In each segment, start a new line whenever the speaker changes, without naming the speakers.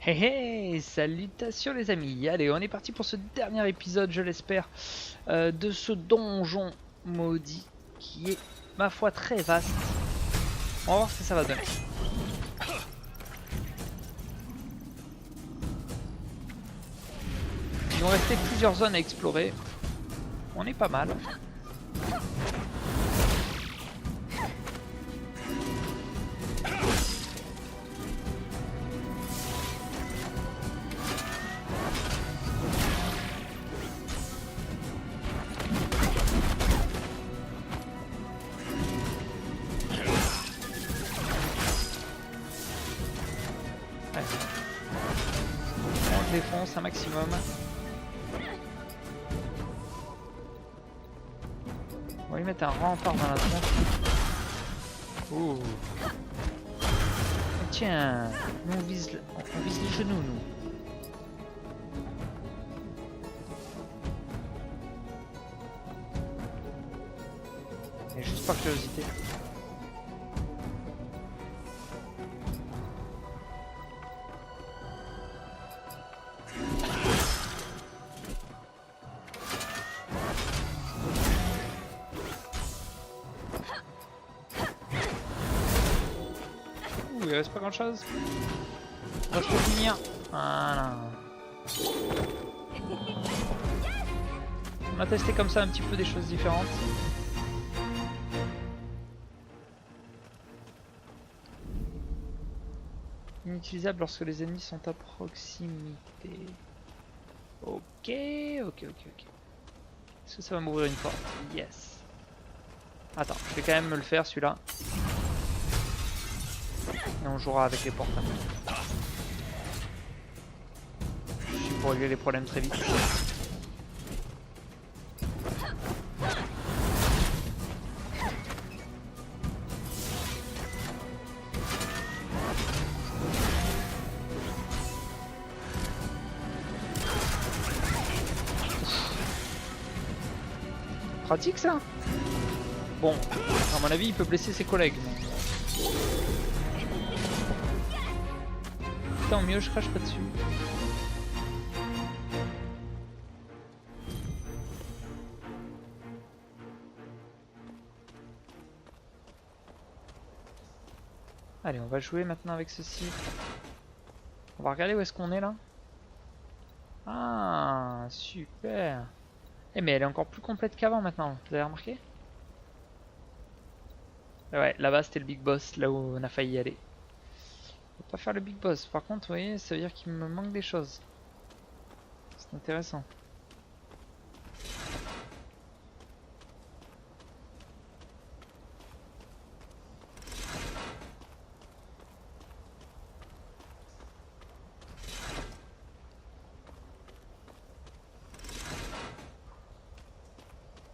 Hey hey, salutations les amis. Allez, on est parti pour ce dernier épisode, je l'espère, de ce donjon maudit qui est, ma foi, très vaste. On va voir ce que ça va donner. Il nous restait plusieurs zones à explorer. On est pas mal. Ouais. On défonce un maximum. On va lui mettre un rempart dans la tronche. Ouh. Tiens, nous on vise les genoux, nous. Et juste par curiosité. Ouh, il reste pas grand chose. On va se finir. Voilà. On a testé comme ça un petit peu des choses différentes. Inutilisable lorsque les ennemis sont à proximité. Ok. Est-ce que ça va m'ouvrir une porte? Yes. Attends, je vais quand même me le faire celui-là. Et on jouera avec les portes après. Je suis pour régler les problèmes très vite. Pratique ça. Bon, à mon avis il peut blesser ses collègues. Mais... tant mieux, je crache pas dessus. Allez, on va jouer maintenant avec ceci. On va regarder où est-ce qu'on est là. Ah, super. Eh mais elle est encore plus complète qu'avant maintenant, vous avez remarqué? Ouais, là-bas c'était le big boss, là où on a failli y aller. On va pas faire le big boss, par contre, vous voyez, ça veut dire qu'il me manque des choses. C'est intéressant.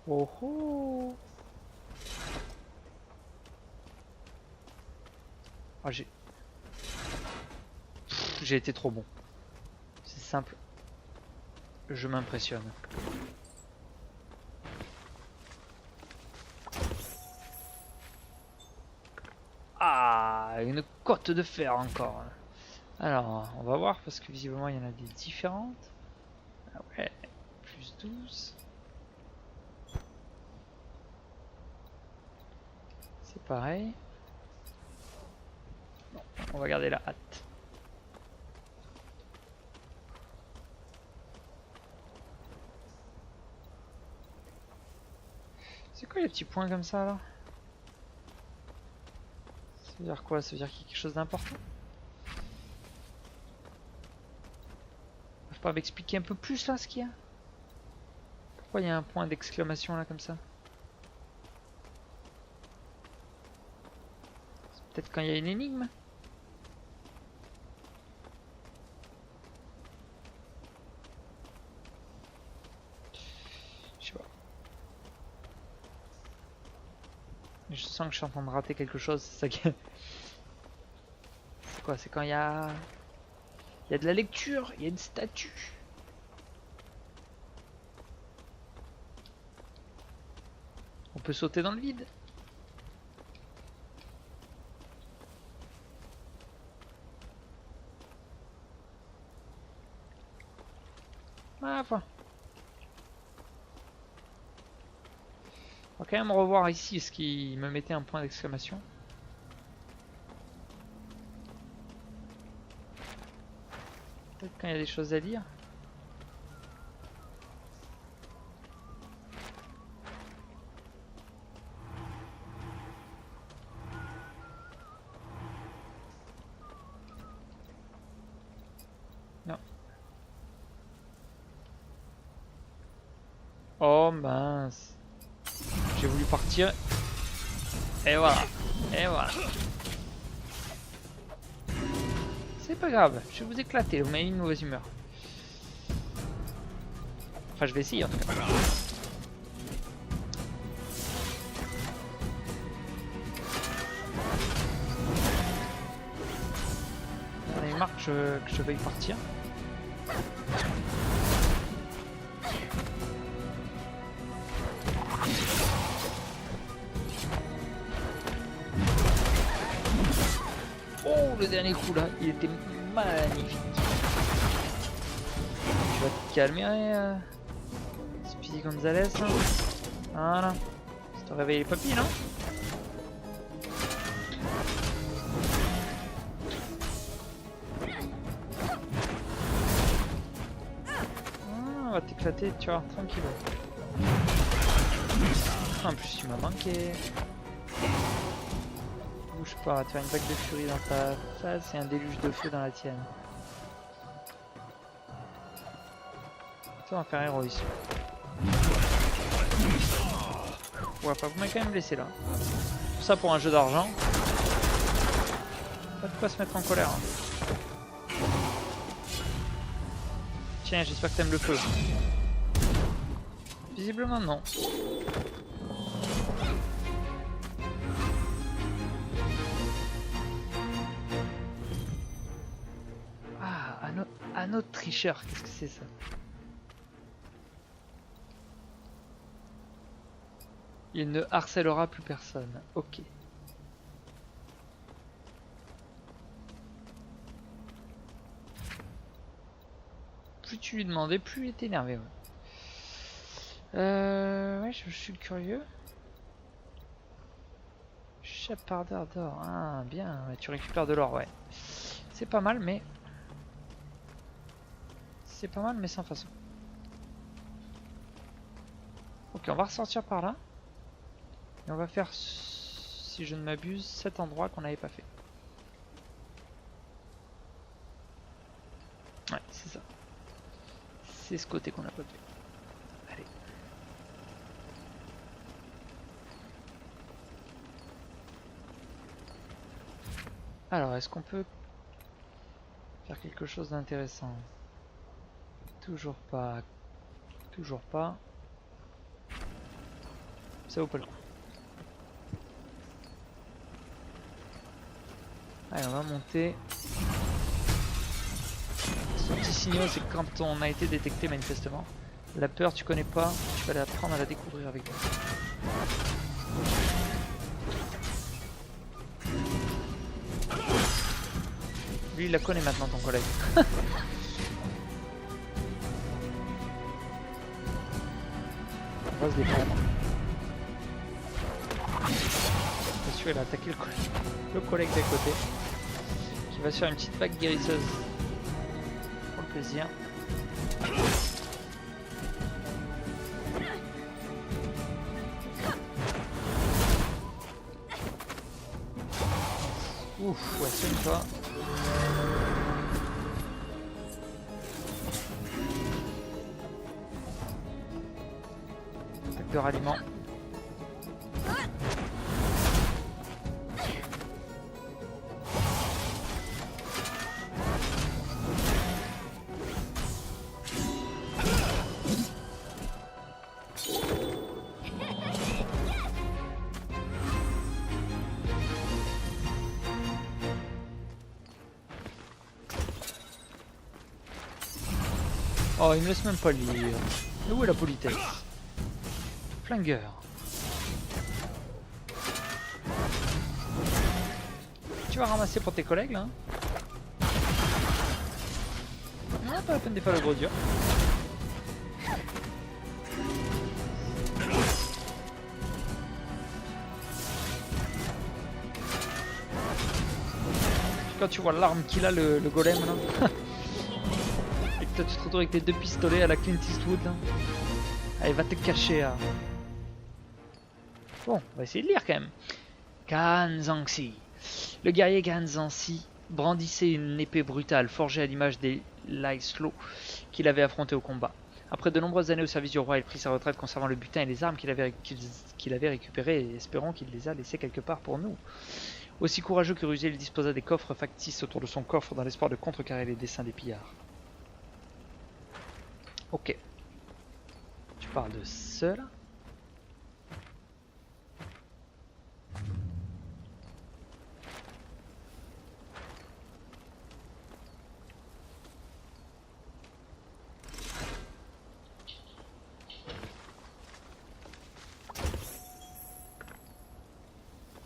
Oh oh. Ah, j'ai été trop bon. C'est simple. Je m'impressionne. Ah, une côte de fer encore. Alors, on va voir parce que visiblement il y en a des différentes. Ah ouais, plus 12. C'est pareil. Non, on va garder la hâte. C'est quoi les petits points comme ça là? Ça veut dire quoi? Ça veut dire qu'il y a quelque chose d'important? Je peux m'expliquer un peu plus là ce qu'il y a? Pourquoi il y a un point d'exclamation là comme ça? C'est peut-être quand il y a une énigme? Je sais pas. Je sens que je suis en train de rater quelque chose, c'est ça qui... C'est quoi? C'est quand il y a... Il y a de la lecture, il y a une statue. On peut sauter dans le vide. Ah, voilà. On va quand même revoir ici ce qui me mettait un point d'exclamation. Peut-être quand il y a des choses à lire. Non. Oh mince. J'ai voulu partir. Et voilà. Et voilà. C'est pas grave, je vais vous éclater, vous m'avez une mauvaise humeur. Enfin, je vais essayer en tout cas. On est marre que je veuille partir. Oh, le dernier coup là, il était magnifique. Tu vas te calmer, Speedy Gonzalez. Hein. Voilà. Ça t'a réveillé les papilles, non? On va t'éclater, tu vois, tranquille. En plus, tu m'as manqué. Bouge pas, on va te faire une vague de furie dans ta face et un déluge de feu dans la tienne. Ça va faire un héros ici. Ouais, enfin, vous m'avez quand même blessé là. Tout ça pour un jeu d'argent. Pas de quoi se mettre en colère. Hein. Tiens, j'espère que t'aimes le feu. Visiblement non. Ah, un autre tricheur, qu'est-ce que c'est ça? Il ne harcèlera plus personne. Ok. Plus tu lui demandais, plus il était énervé. Ouais, ouais je suis curieux. Chapardeur d'or. Ah, bien. Ouais, tu récupères de l'or, ouais. C'est pas mal, mais... C'est pas mal, mais sans façon. Ok, on va ressortir par là. Et on va faire, si je ne m'abuse, cet endroit qu'on n'avait pas fait. Ouais, c'est ça. C'est ce côté qu'on n'a pas fait. Allez. Alors, est-ce qu'on peut faire quelque chose d'intéressant? Toujours pas. Toujours pas. Ça vaut pas le coup. Allez, on va monter. Ce petit signal, c'est que quand on a été détecté manifestement, la peur tu connais pas, tu vas apprendre à la découvrir avec toi. Lui il la connaît maintenant ton collègue. On va se défendre. Bien sûr il a attaqué le collègue d'à côté. Qui va se faire une petite vague guérisseuse. Pour le plaisir. Ouf, ouais, c'est une fois. Attaque de ralliement. Oh, il me laisse même pas lire. Mais où est la politesse? Flingueur. Tu vas ramasser pour tes collègues là hein. Ah, pas la peine de faire le gros dur. quand tu vois l'arme qu'il a le golem là. Et que toi tu te retrouves avec tes 2 pistolets à la Clint Eastwood là. Allez, va te cacher là. Bon, on va essayer de lire quand même. Ganzansi. Le guerrier Ganzansi brandissait une épée brutale forgée à l'image des Laislo qu'il avait affrontés au combat. Après de nombreuses années au service du roi, il prit sa retraite conservant le butin et les armes qu'il avait récupérées et espérant qu'il les a laissées quelque part pour nous. Aussi courageux que rusé, il disposa des coffres factices autour de son coffre dans l'espoir de contrecarrer les dessins des pillards. Ok. Tu parles de cela?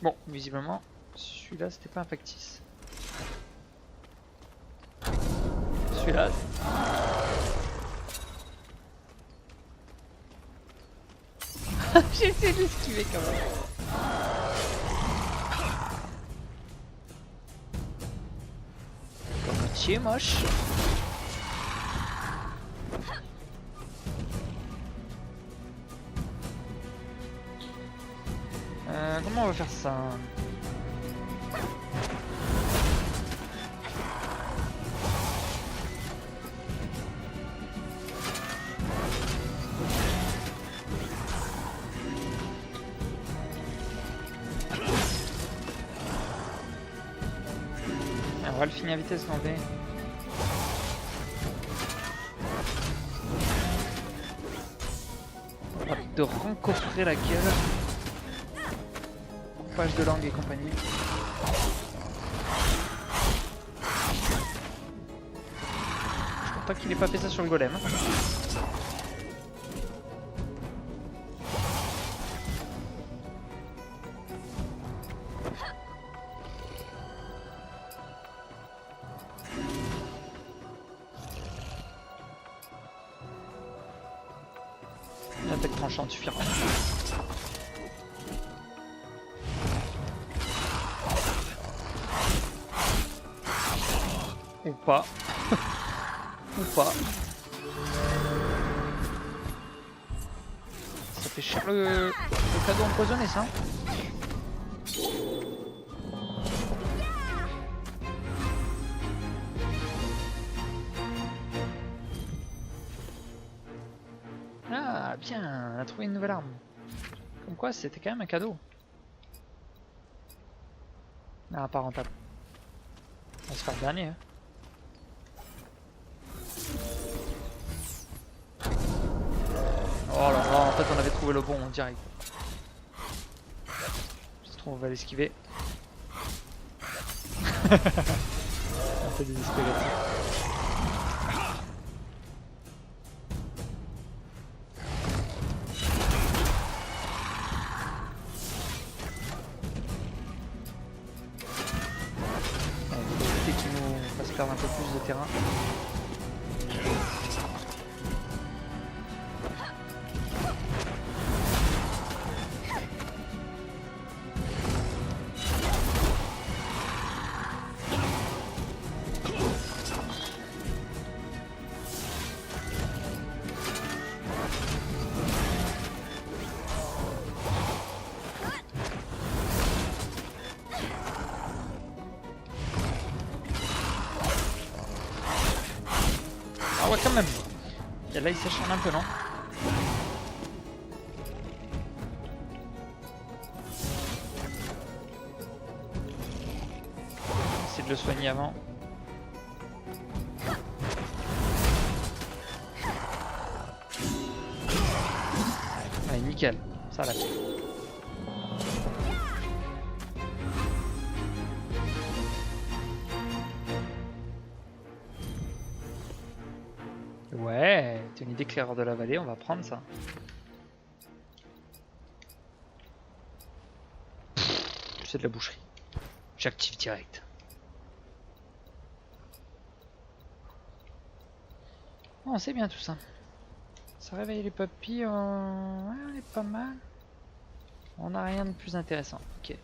Bon, visiblement, celui-là c'était pas un factice. Celui-là. J'ai essayé de l'esquiver quand même. Comme tu es moche. Comment on va faire ça? On va le finir à vitesse grand V. On va te rencoffrer la gueule. Coupage de langue et compagnie. Je crois pas qu'il ait pas fait ça sur le golem. Une attaque tranchante suffira. Ou pas. Ou pas. Ça fait cher le cadeau empoisonné ça. Ah bien, on a trouvé une nouvelle arme. Comme quoi c'était quand même un cadeau. Ah, pas rentable. On va se faire le dernier. Hein. Oh là là, en fait on avait trouvé le bon en direct. Je trouve on va l'esquiver. Un peu désespéré. Qui nous fasse perdre un peu plus de terrain. Ah ouais quand même. Et là il s'acharne un peu non? Essayer de le soigner avant. Allez nickel, ça l'a fait. Ouais, t'as une idée éclaireur de la vallée, on va prendre ça. C'est de la boucherie. J'active direct. Oh, c'est bien tout ça. Ça réveille les papilles. Ouais, on est pas mal. On n'a rien de plus intéressant. Ok.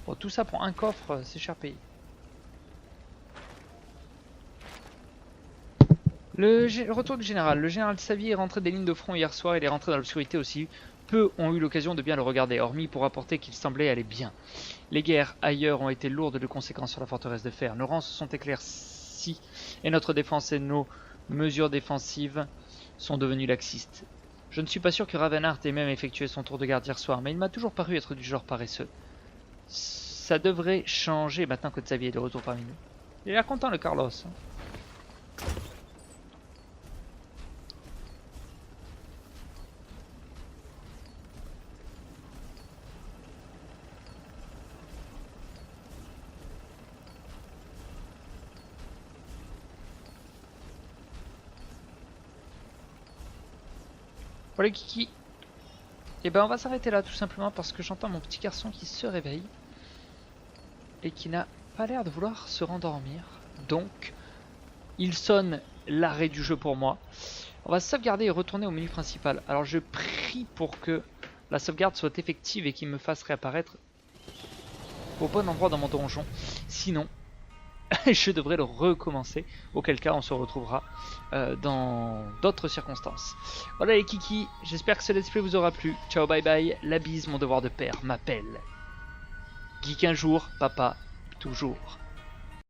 Bon, tout ça pour un coffre, c'est cher payé. Retour du général. Le général Xavier est rentré des lignes de front hier soir, il est rentré dans l'obscurité aussi. Peu ont eu l'occasion de bien le regarder, hormis pour rapporter qu'il semblait aller bien. Les guerres ailleurs ont été lourdes de conséquences sur la forteresse de fer. Nos rangs se sont éclaircis et notre défense et nos mesures défensives sont devenues laxistes. Je ne suis pas sûr que Ravenheart ait même effectué son tour de garde hier soir, mais il m'a toujours paru être du genre paresseux. Ça devrait changer maintenant que Xavier est de retour parmi nous. Il a l'air content le Carlos. Bon les kiki, et ben on va s'arrêter là tout simplement parce que j'entends mon petit garçon qui se réveille et qui n'a pas l'air de vouloir se rendormir. Donc il sonne l'arrêt du jeu pour moi. On va sauvegarder et retourner au menu principal. Alors je prie pour que la sauvegarde soit effective et qu'il me fasse réapparaître au bon endroit dans mon donjon. Sinon je devrais le recommencer, auquel cas on se retrouvera dans d'autres circonstances. Voilà les kiki, j'espère que ce let's play vous aura plu. Ciao bye bye, la bise, mon devoir de père m'appelle. Geek un jour, papa toujours.